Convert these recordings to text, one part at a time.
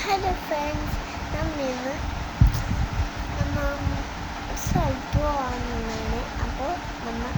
Hello friends, നമ്മളിന്ന് സ്ഥലത്ത് പോകാനാണ്. അപ്പോൾ നമ്മൾ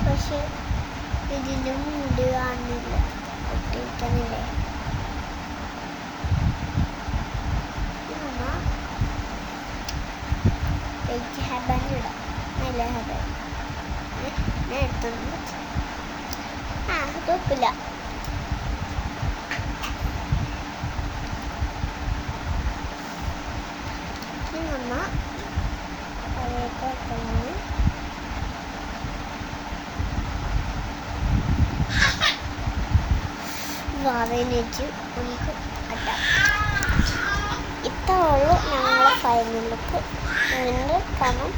പക്ഷെ ഇതിൻ്റെ മുണ്ട് കാണുന്നില്ല, ഒട്ടിക്കണില്ലേ? വെയിറ്റ് ഹാബാൻഡ് ഇടാം, നല്ല ഹാബാൻഡ് എടുത്തൊന്നും കുഴപ്പമില്ല. നമ്മ പഴയപ്പോഴത്തേന് വാവയിലേക്ക് നമുക്ക് കട്ടാം. ഇത്രയുള്ളൂ ഞങ്ങളുടെ ഫൈനൽ ലുക്ക്. കാണാം.